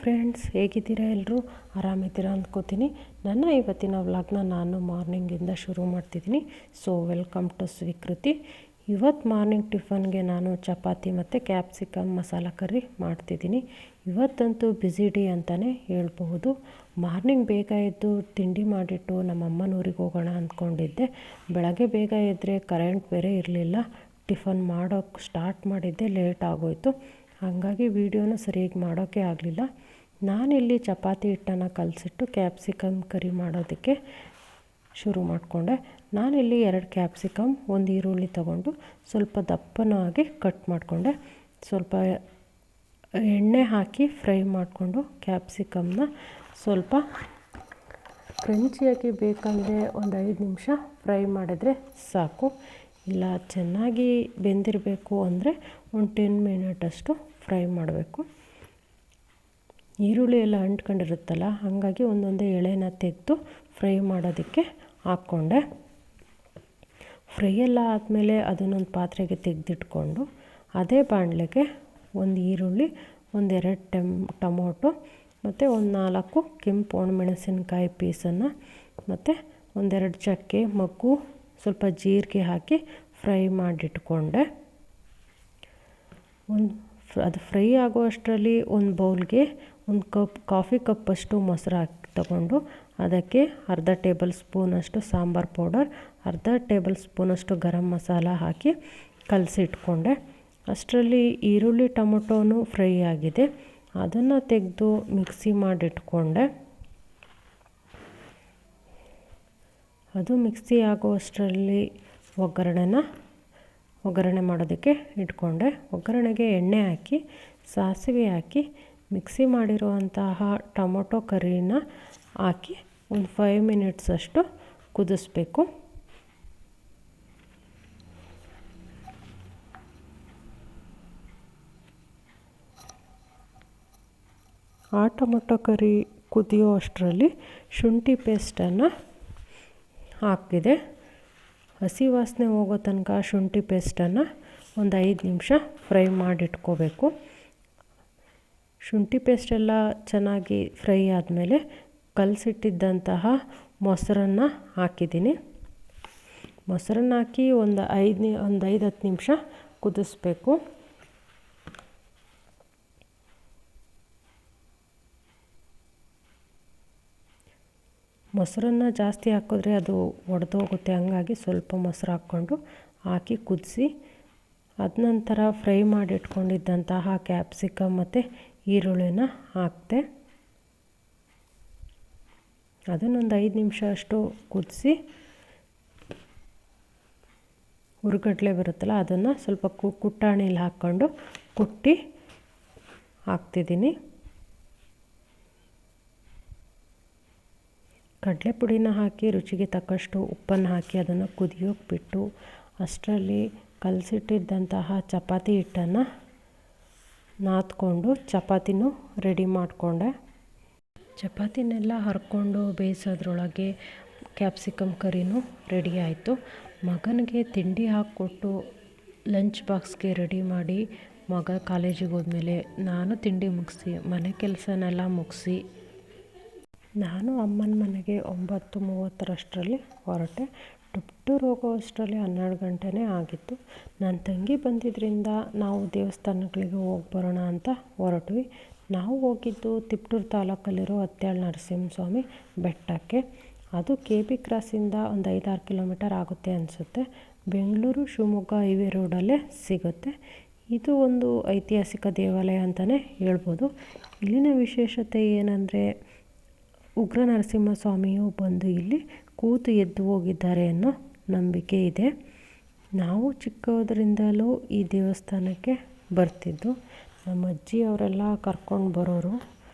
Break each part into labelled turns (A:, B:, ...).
A: Friends, ಹೇಗಿದ್ದೀರಾ? ಎಲ್ಲರೂ ಆರಾಮಿದ್ದೀರಾ ಅಂದ್ಕೋತೀನಿ. ನನ್ನ ಇವತ್ತಿನ ವ್ಲಾಗ್ನ ನಾನು ಮಾರ್ನಿಂಗಿಂದ ಶುರು ಮಾಡ್ತಿದ್ದೀನಿ. ಸೊ ವೆಲ್ಕಮ್ ಟು ಸ್ವೀಕೃತಿ. ಇವತ್ತು ಮಾರ್ನಿಂಗ್ ಟಿಫನ್ಗೆ ನಾನು ಚಪಾತಿ ಮತ್ತು ಕ್ಯಾಪ್ಸಿಕಮ್ ಮಸಾಲ ಕರ್ರಿ ಮಾಡ್ತಿದ್ದೀನಿ. ಇವತ್ತಂತೂ ಬ್ಯುಸಿ ಡೇ ಅಂತಲೇ ಹೇಳ್ಬಹುದು. ಮಾರ್ನಿಂಗ್ ಬೇಗ ಎದ್ದು ತಿಂಡಿ ಮಾಡಿಟ್ಟು ನಮ್ಮ ಅಮ್ಮನೂರಿಗೆ ಹೋಗೋಣ ಅಂದ್ಕೊಂಡಿದ್ದೆ. ಬೆಳಗ್ಗೆ ಬೇಗ ಎದ್ದರೆ ಕರೆಂಟ್ ಬೇರೆ ಇರಲಿಲ್ಲ. ಟಿಫನ್ ಮಾಡೋಕ್ಕೆ ಸ್ಟಾರ್ಟ್ ಮಾಡಿದ್ದೆ, ಲೇಟ್ ಆಗೋಯಿತು. ಹಾಗಾಗಿ ವೀಡಿಯೋನ ಸರಿಯಾಗಿ ಮಾಡೋಕ್ಕೆ ಆಗಲಿಲ್ಲ. ನಾನಿಲ್ಲಿ ಚಪಾತಿ ಹಿಟ್ಟನ್ನು ಕಲಸಿಟ್ಟು ಕ್ಯಾಪ್ಸಿಕಮ್ ಕರಿ ಮಾಡೋದಕ್ಕೆ ಶುರು ಮಾಡಿಕೊಂಡೆ. ನಾನಿಲ್ಲಿ 2 ಕ್ಯಾಪ್ಸಿಕಮ್, 1 ಈರುಳ್ಳಿ ತೊಗೊಂಡು ಸ್ವಲ್ಪ ದಪ್ಪನಾಗಿ ಕಟ್ ಮಾಡಿಕೊಂಡೆ. ಸ್ವಲ್ಪ ಎಣ್ಣೆ ಹಾಕಿ ಫ್ರೈ ಮಾಡಿಕೊಂಡು ಕ್ಯಾಪ್ಸಿಕಮ್ನ ಸ್ವಲ್ಪ ಕ್ರಂಚಿಯಾಗಿ ಬೇಕಂದರೆ ಒಂದು 5 ನಿಮಿಷ ಫ್ರೈ ಮಾಡಿದ್ರೆ ಸಾಕು. ಇಲ್ಲ ಚೆನ್ನಾಗಿ ಬೆಂದಿರಬೇಕು ಅಂದರೆ ಒಂದು 10 ಮಿನಿಟಷ್ಟು ಫ್ರೈ ಮಾಡಬೇಕು. ಈರುಳ್ಳಿ ಎಲ್ಲ ಅಂಟ್ಕೊಂಡಿರುತ್ತಲ್ಲ, ಹಾಗಾಗಿ ಒಂದೊಂದೇ ಎಳೆನ ತೆಗೆದು ಫ್ರೈ ಮಾಡೋದಕ್ಕೆ ಹಾಕ್ಕೊಂಡೆ. ಫ್ರೈ ಎಲ್ಲ ಆದಮೇಲೆ ಅದನ್ನೊಂದು ಪಾತ್ರೆಗೆ ತೆಗೆದಿಟ್ಕೊಂಡು ಅದೇ ಬಾಣಲೆಗೆ 1 ಈರುಳ್ಳಿ, 1-2 ಟೊಮೊಟೊ ಮತ್ತು 1-4 ಕೆಂಪು ಒಣಮೆಣಸಿನ್ಕಾಯಿ ಪೀಸನ್ನು ಮತ್ತು 1-2 ಚಕ್ಕೆ, ಮೊಗ್ಗು, ಸ್ವಲ್ಪ ಜೀರಿಗೆ ಹಾಕಿ ಫ್ರೈ ಮಾಡಿಟ್ಕೊಂಡೆ. ಅದು ಫ್ರೈ ಆಗೋ ಅಷ್ಟರಲ್ಲಿ ಒಂದು ಬೌಲ್ಗೆ 1 ಕಾಫಿ ಕಪ್ಪಷ್ಟು ಮೊಸರು ಹಾಕಿ ತಗೊಂಡು ಅದಕ್ಕೆ ಅರ್ಧ ಟೇಬಲ್ ಸ್ಪೂನಷ್ಟು ಸಾಂಬಾರು ಪೌಡರ್, ಅರ್ಧ ಟೇಬಲ್ ಸ್ಪೂನಷ್ಟು ಗರಂ ಮಸಾಲ ಹಾಕಿ ಕಲಸಿಟ್ಕೊಂಡೆ. ಅಷ್ಟರಲ್ಲಿ ಈರುಳ್ಳಿ ಟೊಮೊಟೊನೂ ಫ್ರೈ ಆಗಿದೆ. ಅದನ್ನು ತೆಗೆದು ಮಿಕ್ಸಿ ಮಾಡಿಟ್ಕೊಂಡೆ. ಅದು ಮಿಕ್ಸಿ ಆಗೋ ಅಷ್ಟರಲ್ಲಿ ಒಗ್ಗರಣೆ ಮಾಡೋದಕ್ಕೆ ಇಟ್ಕೊಂಡೆ. ಒಗ್ಗರಣೆಗೆ ಎಣ್ಣೆ ಹಾಕಿ ಸಾಸಿವೆ ಹಾಕಿ ಮಿಕ್ಸಿ ಮಾಡಿರುವಂತಹ ಟೊಮೊಟೊ ಕರಿನ ಹಾಕಿ ಒಂದು 5 ಮಿನಿಟ್ಸ್ ಅಷ್ಟು ಕುದಿಸ್ಬೇಕು. ಆ ಟೊಮೊಟೊ ಕರಿ ಕುದಿಯೋ ಅಷ್ಟರಲ್ಲಿ ಶುಂಠಿ ಪೇಸ್ಟನ್ನು ಹಾಕಿದೆ. ಹಸಿ ವಾಸನೆ ಹೋಗೋ ತನಕ ಶುಂಠಿ ಪೇಸ್ಟನ್ನು ಒಂದು 5 ನಿಮಿಷ ಫ್ರೈ ಮಾಡಿಟ್ಕೋಬೇಕು. ಶುಂಠಿ ಪೇಸ್ಟೆಲ್ಲ ಚೆನ್ನಾಗಿ ಫ್ರೈ ಆದಮೇಲೆ ಕಲಸಿಟ್ಟಿದ್ದಂತಹ ಮೊಸರನ್ನು ಹಾಕಿದ್ದೀನಿ. ಮೊಸರನ್ನು ಹಾಕಿ ಒಂದು 5-10 ನಿಮಿಷ ಕುದಿಸ್ಬೇಕು. ಮೊಸರನ್ನು ಜಾಸ್ತಿ ಹಾಕಿದ್ರೆ ಅದು ಒಡೆದೋಗುತ್ತೆ, ಹಂಗಾಗಿ ಸ್ವಲ್ಪ ಮೊಸರು ಹಾಕಿ ಕುದಿಸಿ ಅದ ನಂತರ ಫ್ರೈ ಮಾಡಿಟ್ಕೊಂಡಿದ್ದಂತಹ ಕ್ಯಾಪ್ಸಿಕಮ್ ಮತ್ತು ಈರುಳ್ಳಿನ ಹಾಕಿದೆ. ಅದನ್ನೊಂದು 5 ನಿಮಿಷ ಅಷ್ಟು ಕುದಿಸಿ ಹುರಿಗಡಲೆ ಬರುತ್ತಲ್ಲ, ಅದನ್ನು ಸ್ವಲ್ಪ ಕುಟ್ಟಾಣಿಲಿ ಹಾಕ್ಕೊಂಡು ಕುಟ್ಟಿ ಹಾಕ್ತಿದ್ದೀನಿ. ಕಡಲೆ ಪುಡಿನ ಹಾಕಿ ರುಚಿಗೆ ತಕ್ಕಷ್ಟು ಉಪ್ಪನ್ನು ಹಾಕಿ ಅದನ್ನು ಕುದಿಯೋಕೆ ಬಿಟ್ಟು ಅಷ್ಟರಲ್ಲಿ ಕಲಸಿಟ್ಟಿದ್ದಂತಹ ಚಪಾತಿ ಹಿಟ್ಟನ್ನು ನಾದ್ಕೊಂಡು ಚಪಾತಿನೂ ರೆಡಿ ಮಾಡಿಕೊಂಡೆ. ಚಪಾತಿನೆಲ್ಲ ಹರ್ಕೊಂಡು ಬೇಯಿಸೋದ್ರೊಳಗೆ ಕ್ಯಾಪ್ಸಿಕಮ್ ಕರಿನೂ ರೆಡಿ ಆಯಿತು. ಮಗನಿಗೆ ತಿಂಡಿ ಹಾಕ್ಕೊಟ್ಟು ಲಂಚ್ ಬಾಕ್ಸ್ಗೆ ರೆಡಿ ಮಾಡಿ ಮಗ ಕಾಲೇಜಿಗೆ ಹೋದ್ಮೇಲೆ ನಾನು ತಿಂಡಿ ಮುಗಿಸಿ ಮನೆ ಕೆಲಸನೆಲ್ಲ ಮುಗಿಸಿ ನಾನು ಅಮ್ಮನ ಮನೆಗೆ 9:30 ಹೊರಟೆ. ಟಿಪ್ಟೂರು ಹೋಗೋ ಅಷ್ಟರಲ್ಲಿ 12 ಗಂಟೆನೇ ಆಗಿತ್ತು. ನನ್ನ ತಂಗಿ ಬಂದಿದ್ದರಿಂದ ನಾವು ದೇವಸ್ಥಾನಗಳಿಗೆ ಹೋಗಿ ಬರೋಣ ಅಂತ ಹೊರಟ್ವಿ. ನಾವು ಹೋಗಿದ್ದು ತಿಪ್ಟೂರು ತಾಲೂಕಲ್ಲಿರೋ ಅತ್ಯಾಳ ನರಸಿಂಹಸ್ವಾಮಿ ಬೆಟ್ಟಕ್ಕೆ. ಅದು KB ಕ್ರಾಸಿಂದ ಒಂದು 5-6 ಕಿಲೋಮೀಟರ್ ಆಗುತ್ತೆ ಅನಿಸುತ್ತೆ. ಬೆಂಗಳೂರು ಶಿವಮೊಗ್ಗ ಹೈವೇ ರೋಡಲ್ಲೇ ಸಿಗುತ್ತೆ. ಇದು ಒಂದು ಐತಿಹಾಸಿಕ ದೇವಾಲಯ ಅಂತಲೇ ಹೇಳ್ಬೋದು. ಇಲ್ಲಿನ ವಿಶೇಷತೆ ಏನಂದರೆ ಉಗ್ರ ನರಸಿಂಹಸ್ವಾಮಿಯು ಬಂದು ಇಲ್ಲಿ ಕೂತು ಎದ್ದು ಹೋಗಿದ್ದಾರೆ ಅನ್ನೋ ನಂಬಿಕೆ ಇದೆ. ನಾವು ಚಿಕ್ಕವರಿಂದಲೂ ಈ ದೇವಸ್ಥಾನಕ್ಕೆ ಬರ್ತಿದ್ದು. ನಮ್ಮ ಅಜ್ಜಿ ಅವರೆಲ್ಲ ಕರ್ಕೊಂಡು ಬರೋರು.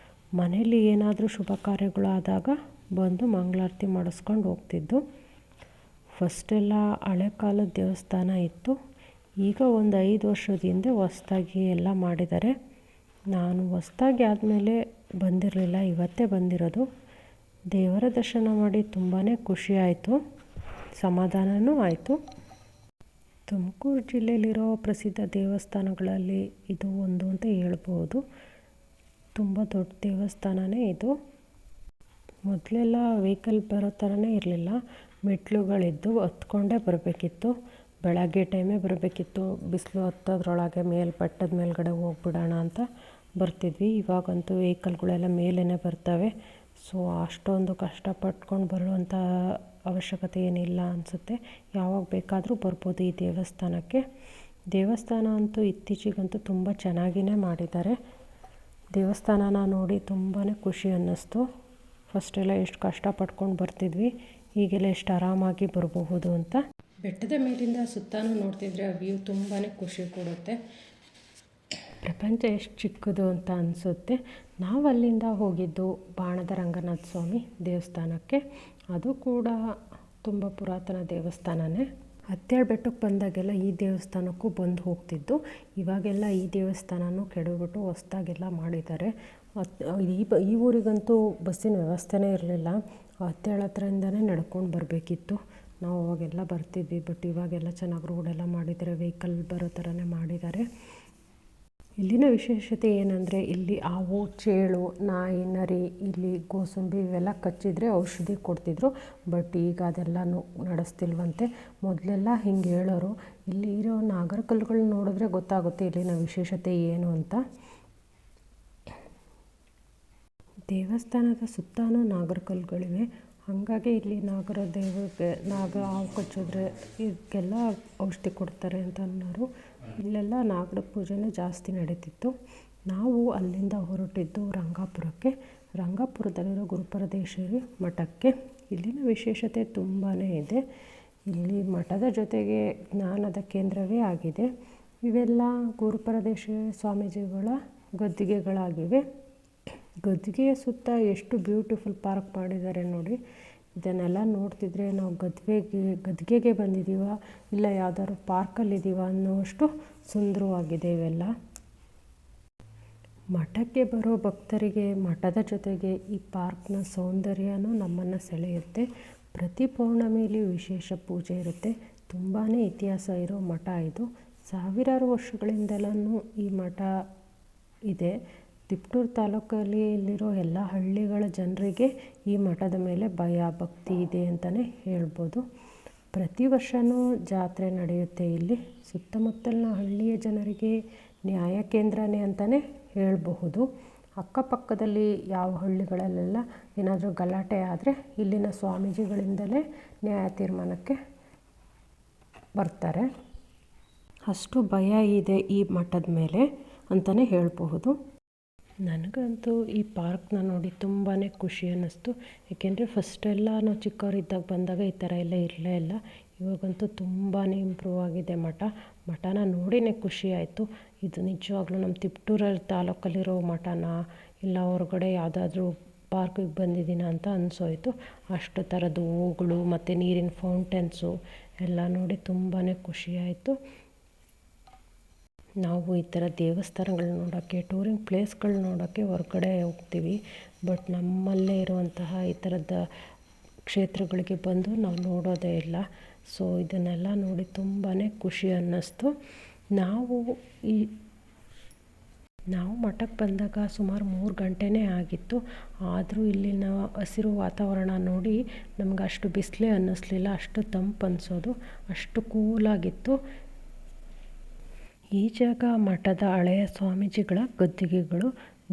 A: ಮನೇಲಿ ಏನಾದರೂ ಶುಭ ಕಾರ್ಯಗಳಾದಾಗ ಬಂದು ಮಂಗಳಾರತಿ ಮಾಡಿಸ್ಕೊಂಡು ಹೋಗ್ತಿದ್ದು. ಫಸ್ಟೆಲ್ಲ ಹಳೆ ಕಾಲದ ದೇವಸ್ಥಾನ ಇತ್ತು. ಈಗ ಒಂದು 5 ವರ್ಷದ ಹಿಂದೆ ಹೊಸ್ದಾಗಿ ಎಲ್ಲ ಮಾಡಿದ್ದಾರೆ. ನಾನು ಹೊಸ್ದಾಗಿ ಆದಮೇಲೆ ಬಂದಿರಲಿಲ್ಲ, ಇವತ್ತೇ ಬಂದಿರೋದು. ದೇವರ ದರ್ಶನ ಮಾಡಿ ತುಂಬಾ ಖುಷಿ ಆಯಿತು, ಸಮಾಧಾನವೂ ಆಯಿತು. ತುಮಕೂರು ಜಿಲ್ಲೆಯಲ್ಲಿರೋ ಪ್ರಸಿದ್ಧ ದೇವಸ್ಥಾನಗಳಲ್ಲಿ ಇದು ಒಂದು ಅಂತ ಹೇಳ್ಬೋದು. ತುಂಬ ದೊಡ್ಡ ದೇವಸ್ಥಾನನೇ ಇದು. ಮೊದಲೆಲ್ಲ ವೆಹಿಕಲ್ ಬರೋ ಥರನೇ ಇರಲಿಲ್ಲ, ಮೆಟ್ಲುಗಳಿದ್ದು ಹತ್ಕೊಂಡೇ ಬರಬೇಕಿತ್ತು. ಬೆಳಗ್ಗೆ ಟೈಮೇ ಬರಬೇಕಿತ್ತು, ಬಿಸಿಲು ಹತ್ತೋದ್ರೊಳಗೆ ಬೆಟ್ಟದ ಮೇಲ್ಗಡೆ ಹೋಗ್ಬಿಡೋಣ ಅಂತ ಬರ್ತಿದ್ವಿ. ಇವಾಗಂತೂ ವೆಹಿಕಲ್ಗಳೆಲ್ಲ ಮೇಲೇ ಬರ್ತವೆ. ಸೊ ಅಷ್ಟೊಂದು ಕಷ್ಟಪಟ್ಕೊಂಡು ಬರುವಂಥ ಅವಶ್ಯಕತೆ ಏನಿಲ್ಲ ಅನಿಸುತ್ತೆ. ಯಾವಾಗ ಬೇಕಾದರೂ ಬರ್ಬೋದು ಈ ದೇವಸ್ಥಾನಕ್ಕೆ. ದೇವಸ್ಥಾನ ಅಂತೂ ಇತ್ತೀಚೆಗಂತೂ ತುಂಬ ಚೆನ್ನಾಗಿಯೇ ಮಾಡಿದ್ದಾರೆ. ದೇವಸ್ಥಾನನ ನೋಡಿ ತುಂಬಾ ಖುಷಿ ಅನ್ನಿಸ್ತು. ಫಸ್ಟೆಲ್ಲ ಎಷ್ಟು ಕಷ್ಟಪಟ್ಕೊಂಡು ಬರ್ತಿದ್ವಿ, ಈಗೆಲ್ಲ ಎಷ್ಟು ಆರಾಮಾಗಿ ಬರಬಹುದು ಅಂತ. ಬೆಟ್ಟದ ಮೇಲಿಂದ ಸುತ್ತಾನು ನೋಡ್ತಿದ್ರೆ ಆ ವ್ಯೂ ತುಂಬಾ ಖುಷಿ ಕೊಡುತ್ತೆ. ಪ್ರಪಂಚ ಎಷ್ಟು ಚಿಕ್ಕದು ಅಂತ ಅನಿಸುತ್ತೆ. ನಾವು ಅಲ್ಲಿಂದ ಹೋಗಿದ್ದು ಬಾಣದ ರಂಗನಾಥ ಸ್ವಾಮಿ ದೇವಸ್ಥಾನಕ್ಕೆ. ಅದು ಕೂಡ ತುಂಬ ಪುರಾತನ ದೇವಸ್ಥಾನನೇ. ಹತ್ತೇಳು ಬೆಟ್ಟಕ್ಕೆ ಬಂದಾಗೆಲ್ಲ ಈ ದೇವಸ್ಥಾನಕ್ಕೂ ಬಂದು ಹೋಗ್ತಿದ್ದು. ಇವಾಗೆಲ್ಲ ಈ ದೇವಸ್ಥಾನನೂ ಕೆಡವಿಬಿಟ್ಟು ಹೊಸ್ದಾಗೆಲ್ಲ ಮಾಡಿದ್ದಾರೆ. ಈ ಊರಿಗಂತೂ ಬಸ್ಸಿನ ವ್ಯವಸ್ಥೆನೇ ಇರಲಿಲ್ಲ. ಹತ್ತೇಳು ಹತ್ರದಿಂದನೇ ನಡ್ಕೊಂಡು ಬರಬೇಕಿತ್ತು. ನಾವು ಅವಾಗೆಲ್ಲ ಬರ್ತಿದ್ವಿ. ಬಟ್ ಇವಾಗೆಲ್ಲ ಚೆನ್ನಾಗಿ ರೋಡೆಲ್ಲ ಮಾಡಿದ್ದಾರೆ, ವೆಹಿಕಲ್ ಬರೋ ಥರನೇ ಮಾಡಿದ್ದಾರೆ. ಇಲ್ಲಿನ ವಿಶೇಷತೆ ಏನಂದರೆ ಇಲ್ಲಿ ಹಾವು, ಚೇಳು, ನಾಯಿ, ನರಿ, ಇಲ್ಲಿ ಗೋಸಂಬಿ ಇವೆಲ್ಲ ಕಚ್ಚಿದರೆ ಔಷಧಿ ಕೊಡ್ತಿದ್ರು. ಬಟ್ ಈಗ ಅದೆಲ್ಲನೂ ನಡೆಸ್ತಿಲ್ವಂತೆ. ಮೊದಲೆಲ್ಲ ಹಿಂಗೆ ಹೇಳೋರು. ಇಲ್ಲಿ ಇರೋ ನಾಗರಕಲ್ಲುಗಳನ್ನ ನೋಡಿದ್ರೆ ಗೊತ್ತಾಗುತ್ತೆ ಇಲ್ಲಿನ ವಿಶೇಷತೆ ಏನು ಅಂತ. ದೇವಸ್ಥಾನದ ಸುತ್ತಾನೂ ನಾಗರಕಲ್ಲುಗಳಿವೆ. ಹಾಗಾಗಿ ಇಲ್ಲಿ ನಾಗರ ದೇವರಿಗೆ ಹಾವು ಕಚ್ಚಿದ್ರೆ ಇದಕ್ಕೆಲ್ಲ ಔಷಧಿ ಕೊಡ್ತಾರೆ ಅಂತ ಅನ್ನೋರು. ಇಲ್ಲೆಲ್ಲ ನಾಗರ ಪೂಜೆನೇ ಜಾಸ್ತಿ ನಡೀತಿತ್ತು. ನಾವು ಅಲ್ಲಿಂದ ಹೊರಟಿದ್ದು ರಂಗಾಪುರಕ್ಕೆ. ರಂಗಾಪುರದಲ್ಲಿರೋ ಗುರುಪರದೇಶ್ವರಿ ಮಠಕ್ಕೆ. ಇಲ್ಲಿನ ವಿಶೇಷತೆ ತುಂಬಾ ಇದೆ. ಇಲ್ಲಿ ಮಠದ ಜೊತೆಗೆ ಜ್ಞಾನದ ಕೇಂದ್ರವೇ ಆಗಿದೆ. ಇವೆಲ್ಲ ಗುರುಪರದೇಶ್ವರಿ ಸ್ವಾಮೀಜಿಗಳ ಗದ್ದಿಗೆಗಳಾಗಿವೆ. ಗದ್ದಿಗೆಯ ಸುತ್ತ ಎಷ್ಟು ಬ್ಯೂಟಿಫುಲ್ ಪಾರ್ಕ್ ಮಾಡಿದ್ದಾರೆ ನೋಡಿ. ಇದನ್ನೆಲ್ಲ ನೋಡ್ತಿದ್ರೆ ನಾವು ಗದ್ದಿಗೆಗೆ ಬಂದಿದ್ದೀವ, ಇಲ್ಲ ಯಾವ್ದಾದ್ರು ಪಾರ್ಕಲ್ಲಿದ್ದೀವ ಅನ್ನೋಷ್ಟು ಸುಂದರವಾಗಿದೆ ಇವೆಲ್ಲ. ಮಠಕ್ಕೆ ಬರೋ ಭಕ್ತರಿಗೆ ಮಠದ ಜೊತೆಗೆ ಈ ಪಾರ್ಕ್ನ ಸೌಂದರ್ಯನೂ ನಮ್ಮನ್ನು ಸೆಳೆಯುತ್ತೆ. ಪ್ರತಿ ಪೌರ್ಣಮಿಲಿ ವಿಶೇಷ ಪೂಜೆ ಇರುತ್ತೆ. ತುಂಬಾ ಇತಿಹಾಸ ಇರೋ ಮಠ ಇದು. ಸಾವಿರಾರು ವರ್ಷಗಳಿಂದಲೂ ಈ ಮಠ ಇದೆ. ತಿಪಟೂರು ತಾಲೂಕಲ್ಲಿ ಇಲ್ಲಿರೋ ಎಲ್ಲ ಹಳ್ಳಿಗಳ ಜನರಿಗೆ ಈ ಮಠದ ಮೇಲೆ ಭಯ ಭಕ್ತಿ ಇದೆ ಅಂತಲೇ ಹೇಳ್ಬೋದು. ಪ್ರತಿ ವರ್ಷವೂ ಜಾತ್ರೆ ನಡೆಯುತ್ತೆ ಇಲ್ಲಿ. ಸುತ್ತಮುತ್ತಲಿನ ಹಳ್ಳಿಯ ಜನರಿಗೆ ನ್ಯಾಯ ಕೇಂದ್ರನೇ ಅಂತಲೇ ಹೇಳಬಹುದು. ಅಕ್ಕಪಕ್ಕದಲ್ಲಿ ಯಾವ ಹಳ್ಳಿಗಳಲ್ಲೆಲ್ಲ ಏನಾದರೂ ಗಲಾಟೆ ಆದರೆ ಇಲ್ಲಿನ ಸ್ವಾಮೀಜಿಗಳಿಂದಲೇ ನ್ಯಾಯ ತೀರ್ಮಾನಕ್ಕೆ ಬರ್ತಾರೆ. ಅಷ್ಟು ಭಯ ಇದೆ ಈ ಮಠದ ಮೇಲೆ ಅಂತಲೇ ಹೇಳಬಹುದು. ನನಗಂತೂ ಈ ಪಾರ್ಕ್ನ ನೋಡಿ ತುಂಬಾ ಖುಷಿ ಅನ್ನಿಸ್ತು. ಏಕೆಂದರೆ ಫಸ್ಟೆಲ್ಲ ನಾವು ಚಿಕ್ಕವರಿದ್ದಾಗ ಬಂದಾಗ ಈ ಥರ ಎಲ್ಲ ಇರಲೇ ಇಲ್ಲ. ಇವಾಗಂತೂ ತುಂಬಾ ಇಂಪ್ರೂವ್ ಆಗಿದೆ ಮಠನ ನೋಡಿನೇ ಖುಷಿ ಆಯಿತು. ಇದು ನಿಜವಾಗ್ಲೂ ನಮ್ಮ ತಿಪಟೂರಲ್ಲಿ ತಾಲೂಕಲ್ಲಿರೋ ಮಠನ ಇಲ್ಲ ಹೊರಗಡೆ ಯಾವುದಾದ್ರೂ ಪಾರ್ಕಿಗೆ ಬಂದಿದ್ದೀನ ಅಂತ ಅನಿಸೋಯ್ತು. ಅಷ್ಟು ಥರದ ಹೂಗಳು ಮತ್ತು ನೀರಿನ ಫೌಂಟೇನ್ಸು ಎಲ್ಲ ನೋಡಿ ತುಂಬಾ ಖುಷಿಯಾಯಿತು. ನಾವು ಈ ಥರ ದೇವಸ್ಥಾನಗಳನ್ನ ನೋಡೋಕ್ಕೆ, ಟೂರಿಂಗ್ ಪ್ಲೇಸ್ಗಳು ನೋಡೋಕ್ಕೆ ಹೊರಗಡೆ ಹೋಗ್ತೀವಿ. ಬಟ್ ನಮ್ಮಲ್ಲೇ ಇರುವಂತಹ ಈ ಥರದ ಕ್ಷೇತ್ರಗಳಿಗೆ ಬಂದು ನಾವು ನೋಡೋದೇ ಇಲ್ಲ. ಸೊ ಇದನ್ನೆಲ್ಲ ನೋಡಿ ತುಂಬಾ ಖುಷಿ ಅನ್ನಿಸ್ತು. ನಾವು ಮಠಕ್ಕೆ ಬಂದಾಗ ಸುಮಾರು 3 ಗಂಟೆನೇ ಆಗಿತ್ತು. ಆದರೂ ಇಲ್ಲಿನ ಹಸಿರು ವಾತಾವರಣ ನೋಡಿ ನಮ್ಗೆ ಅಷ್ಟು ಬಿಸಿಲೇ ಅನ್ನಿಸ್ಲಿಲ್ಲ. ಅಷ್ಟು ತಂಪು ಅನಿಸೋದು, ಅಷ್ಟು ಕೂಲಾಗಿತ್ತು. ಈ ಜಾಗ ಮಠದ ಹಳೆಯ ಸ್ವಾಮೀಜಿಗಳ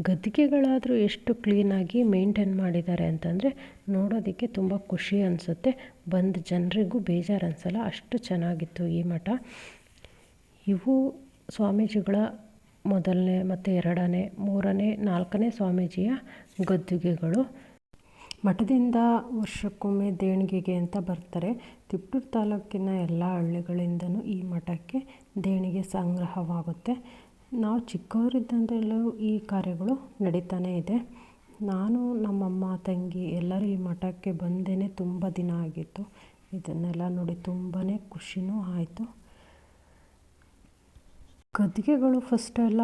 A: ಗದ್ದಿಗೆಗಳಾದರೂ ಎಷ್ಟು ಕ್ಲೀನಾಗಿ ಮೇಂಟೈನ್ ಮಾಡಿದ್ದಾರೆ ಅಂತಂದರೆ ನೋಡೋದಕ್ಕೆ ತುಂಬ ಖುಷಿ ಅನಿಸುತ್ತೆ. ಬಂದ ಜನರಿಗೂ ಬೇಜಾರು ಅನಿಸಲ್ಲ, ಅಷ್ಟು ಚೆನ್ನಾಗಿತ್ತು ಈ ಮಠ. ಇವು ಸ್ವಾಮೀಜಿಗಳ 1ನೇ ಮತ್ತು 2ನೇ 3ನೇ 4ನೇ ಸ್ವಾಮೀಜಿಯ ಗದ್ದಿಗೆಗಳು. ಮಠದಿಂದ ವರ್ಷಕ್ಕೊಮ್ಮೆ ದೇಣಿಗೆಗೆ ಅಂತ ಬರ್ತಾರೆ. ತಿಪಟೂರು ತಾಲೂಕಿನ ಎಲ್ಲ ಹಳ್ಳಿಗಳಿಂದನೂ ಈ ಮಠಕ್ಕೆ ದೇಣಿಗೆ ಸಂಗ್ರಹವಾಗುತ್ತೆ. ನಾವು ಚಿಕ್ಕವರಿದ್ದಂತೆಲ್ಲೂ ಈ ಕಾರ್ಯಗಳು ನಡೀತಾನೇ ಇದೆ. ನಾನು, ನಮ್ಮಮ್ಮ, ತಂಗಿ ಎಲ್ಲರೂ ಈ ಮಠಕ್ಕೆ ಬಂದೇ ತುಂಬ ದಿನ ಆಗಿತ್ತು. ಇದನ್ನೆಲ್ಲ ನೋಡಿ ತುಂಬಾ ಖುಷಿನೂ ಆಯಿತು. ಗದ್ದಿಗೆಗಳು ಫಸ್ಟೆಲ್ಲ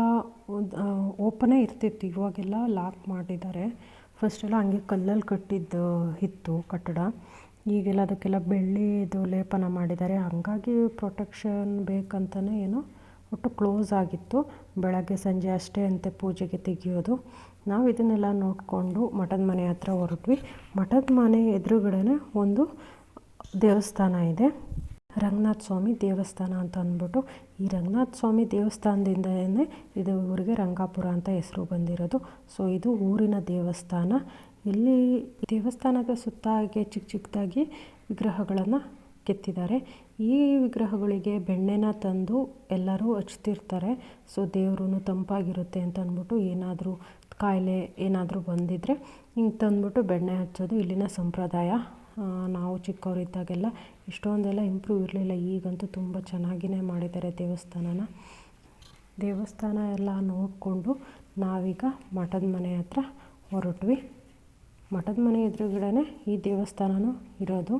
A: ಓಪನೇ ಇರ್ತಿತ್ತು, ಇವಾಗೆಲ್ಲ ಲಾಕ್ ಮಾಡಿದ್ದಾರೆ. ಫಸ್ಟೆಲ್ಲ ಹಂಗೆ ಕಲ್ಲಲ್ಲಿ ಕಟ್ಟಿದ್ದು ಇತ್ತು ಕಟ್ಟಡ. ಈಗೆಲ್ಲ ಅದಕ್ಕೆಲ್ಲ ಬೆಳ್ಳಿದು ಲೇಪನ ಮಾಡಿದ್ದಾರೆ. ಹಾಗಾಗಿ ಪ್ರೊಟೆಕ್ಷನ್ ಬೇಕಂತಲೇ ಏನೋ ಒಟ್ಟು ಕ್ಲೋಸ್ ಆಗಿತ್ತು. ಬೆಳಗ್ಗೆ ಸಂಜೆ ಅಷ್ಟೇ ಅಂತೆ ಪೂಜೆಗೆ ತೆಗಿಯೋದು. ನಾವು ಇದನ್ನೆಲ್ಲ ನೋಡಿಕೊಂಡು ಮಠದ ಮನೆ ಹತ್ರ ಹೊರಟ್ವಿ. ಮಠದ ಮನೆ ಎದುರುಗಡೆ ಒಂದು ದೇವಸ್ಥಾನ ಇದೆ, ರಂಗನಾಥ ಸ್ವಾಮಿ ದೇವಸ್ಥಾನ ಅಂತ ಅಂದ್ಬಿಟ್ಟು. ಈ ರಂಗನಾಥ ಸ್ವಾಮಿ ದೇವಸ್ಥಾನದಿಂದಲೇ ಇದು ಊರಿಗೆ ರಂಗಾಪುರ ಅಂತ ಹೆಸರು ಬಂದಿರೋದು. ಸೊ ಇದು ಊರಿನ ದೇವಸ್ಥಾನ. ಇಲ್ಲಿ ದೇವಸ್ಥಾನದ ಸುತ್ತ ಹಾಗೆ ಚಿಕ್ಕ ಚಿಕ್ಕದಾಗಿ ವಿಗ್ರಹಗಳನ್ನು ಕೆತ್ತಿದ್ದಾರೆ. ಈ ವಿಗ್ರಹಗಳಿಗೆ ಬೆಣ್ಣೆನ ತಂದು ಎಲ್ಲರೂ ಹಚ್ತಿರ್ತಾರೆ. ಸೊ ದೇವ್ರೂ ತಂಪಾಗಿರುತ್ತೆ ಅಂತ ಅಂದ್ಬಿಟ್ಟು ಏನಾದರೂ ಕಾಯಿಲೆ ಏನಾದರೂ ಬಂದಿದ್ದರೆ ಹಿಂಗೆ ತಂದ್ಬಿಟ್ಟು ಬೆಣ್ಣೆ ಹಚ್ಚೋದು ಇಲ್ಲಿನ ಸಂಪ್ರದಾಯ. ನಾವು ಚಿಕ್ಕವರಿದ್ದಾಗೆಲ್ಲ ಇಷ್ಟೊಂದೆಲ್ಲ ಇಂಪ್ರೂವ್ ಇರಲಿಲ್ಲ. ಈಗಂತೂ ತುಂಬ ಚೆನ್ನಾಗಿಯೇ ಮಾಡಿದ್ದಾರೆ ದೇವಸ್ಥಾನನ. ದೇವಸ್ಥಾನ ಎಲ್ಲ ನೋಡಿಕೊಂಡು ನಾವೀಗ ಮಠದ ಮನೆ ಹತ್ರ ಹೊರಟ್ವಿ. ಮಠದ ಮನೆ ಎದುರುಗಡೆ ಈ ದೇವಸ್ಥಾನನೂ ಇರೋದು.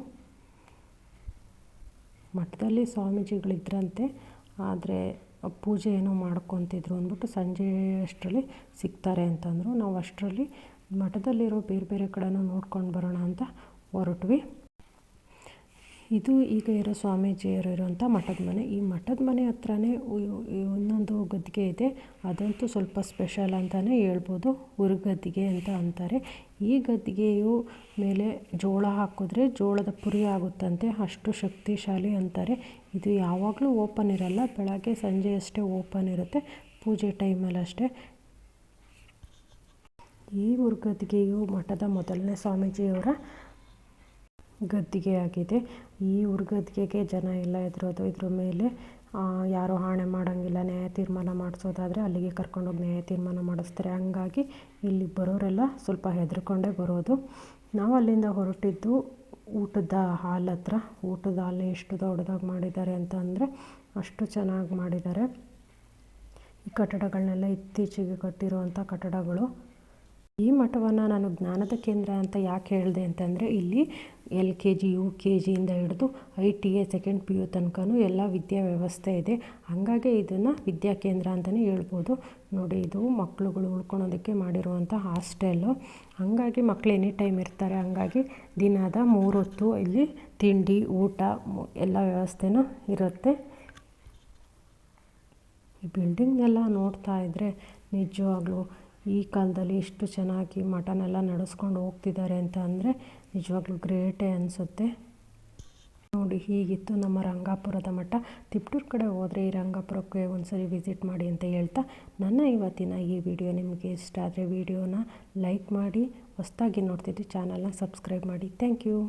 A: ಮಠದಲ್ಲಿ ಸ್ವಾಮೀಜಿಗಳಿದ್ರಂತೆ, ಆದರೆ ಪೂಜೆ ಏನೋ ಮಾಡ್ಕೊತಿದ್ರು ಅಂದ್ಬಿಟ್ಟು ಸಂಜೆ ಅಷ್ಟರಲ್ಲಿ ಸಿಗ್ತಾರೆ ಅಂತಂದರು. ನಾವು ಅಷ್ಟರಲ್ಲಿ ಮಠದಲ್ಲಿರೋ ಬೇರೆ ಬೇರೆ ಕಡೆನೂ ನೋಡ್ಕೊಂಡು ಬರೋಣ ಅಂತ ಹೊರಟ್ವಿ. ಇದು ಈಗ ಇರೋ ಸ್ವಾಮೀಜಿಯವರು ಇರೋಂಥ ಮಠದ ಮನೆ. ಈ ಮಠದ ಮನೆ ಹತ್ರನೇ ಇನ್ನೊಂದು ಗದ್ದಿಗೆ ಇದೆ. ಅದಂತೂ ಸ್ವಲ್ಪ ಸ್ಪೆಷಲ್ ಅಂತಲೇ ಹೇಳ್ಬೋದು. ಹುರುಗದ್ದಿಗೆ ಅಂತ ಅಂತಾರೆ. ಈ ಗದ್ದಿಗೆಯು ಮೇಲೆ ಜೋಳ ಹಾಕಿದ್ರೆ ಜೋಳದ ಪುರಿ ಆಗುತ್ತಂತೆ, ಅಷ್ಟು ಶಕ್ತಿಶಾಲಿ ಅಂತಾರೆ. ಇದು ಯಾವಾಗಲೂ ಓಪನ್ ಇರಲ್ಲ, ಬೆಳಗ್ಗೆ ಸಂಜೆ ಅಷ್ಟೇ ಓಪನ್ ಇರುತ್ತೆ, ಪೂಜೆ ಟೈಮಲ್ಲಿ ಅಷ್ಟೇ. ಈ ಹುರುಗದ್ದಿಗೆಯು ಮಠದ ಮೊದಲನೇ ಸ್ವಾಮೀಜಿಯವರ ಗದ್ದಿಗೆಯಾಗಿದೆ. ಈ ಹುರುಗದ್ದಿಗೆಗೆ ಜನ ಎಲ್ಲ ಹೆದರೋದು. ಇದ್ರ ಮೇಲೆ ಯಾರೂ ಆಣೆ ಮಾಡೋಂಗಿಲ್ಲ. ನ್ಯಾಯ ತೀರ್ಮಾನ ಮಾಡಿಸೋದಾದರೆ ಅಲ್ಲಿಗೆ ಕರ್ಕೊಂಡೋಗಿ ನ್ಯಾಯ ತೀರ್ಮಾನ ಮಾಡಿಸ್ತಾರೆ. ಹಂಗಾಗಿ ಇಲ್ಲಿ ಬರೋರೆಲ್ಲ ಸ್ವಲ್ಪ ಹೆದರ್ಕೊಂಡೇ ಬರೋದು. ನಾವು ಅಲ್ಲಿಂದ ಹೊರಟಿದ್ದು ಊಟದ ಹಾಲ್ ಹತ್ರ. ಊಟದ ಹಾಲ್ ಎಷ್ಟು ದೊಡ್ಡದಾಗಿ ಮಾಡಿದ್ದಾರೆ ಅಂತ ಅಂದರೆ ಅಷ್ಟು ಚೆನ್ನಾಗಿ ಮಾಡಿದ್ದಾರೆ. ಈ ಕಟ್ಟಡಗಳನ್ನೆಲ್ಲ ಇತ್ತೀಚೆಗೆ ಕಟ್ಟಿರುವಂಥ ಕಟ್ಟಡಗಳು. ಈ ಮಠವನ್ನು ನಾನು ಜ್ಞಾನದ ಕೇಂದ್ರ ಅಂತ ಯಾಕೆ ಹೇಳಿದೆ ಅಂತಂದರೆ ಇಲ್ಲಿ LKG UKG ಇಂದ ಹಿಡಿದು ITA ಸೆಕೆಂಡ್ PU ತನಕನೂ ಎಲ್ಲ ವಿದ್ಯಾ ವ್ಯವಸ್ಥೆ ಇದೆ. ಹಾಗಾಗಿ ಇದನ್ನು ವಿದ್ಯಾ ಕೇಂದ್ರ ಅಂತಲೇ ಹೇಳ್ಬೋದು. ನೋಡಿ, ಇದು ಮಕ್ಕಳುಗಳು ಉಳ್ಕೊಳೋದಕ್ಕೆ ಮಾಡಿರುವಂಥ ಹಾಸ್ಟೆಲ್ಲು. ಹಾಗಾಗಿ ಮಕ್ಕಳು ಎನಿ ಟೈಮ್ ಇರ್ತಾರೆ. ಹಾಗಾಗಿ ದಿನದ 3 ಹೊತ್ತು ಇಲ್ಲಿ ತಿಂಡಿ ಊಟ ಎಲ್ಲ ವ್ಯವಸ್ಥೆನೂ ಇರುತ್ತೆ. ಈ ಬಿಲ್ಡಿಂಗ್ನೆಲ್ಲ ನೋಡ್ತಾ ಇದ್ದರೆ ನಿಜವಾಗ್ಲೂ ಈ ಕಾಲದಲ್ಲಿ ಎಷ್ಟು ಚೆನ್ನಾಗಿ ಮಠನೆಲ್ಲ ನಡೆಸ್ಕೊಂಡು ಹೋಗ್ತಿದ್ದಾರೆ ಅಂತ ಅಂದರೆ ನಿಜವಾಗ್ಲೂ ಗ್ರೇಟೇ ಅನಿಸುತ್ತೆ. ನೋಡಿ, ಹೀಗಿತ್ತು ನಮ್ಮ ರಂಗಾಪುರದ ಮಠ. ತಿಪ್ಟೂರು ಕಡೆ ಹೋದರೆ ಈ ರಂಗಾಪುರಕ್ಕೆ ಒಂದ್ಸರಿ ವಿಸಿಟ್ ಮಾಡಿ ಅಂತ ಹೇಳ್ತಾ, ನನ್ನ ಇವತ್ತಿನ ಈ ವಿಡಿಯೋ ನಿಮಗೆ ಇಷ್ಟ ಆದರೆ ವಿಡಿಯೋನ ಲೈಕ್ ಮಾಡಿ, ಹೊಸದಾಗಿ ನೋಡ್ತಿದ್ದು ಚಾನಲ್ನ ಸಬ್ಸ್ಕ್ರೈಬ್ ಮಾಡಿ. Thank you.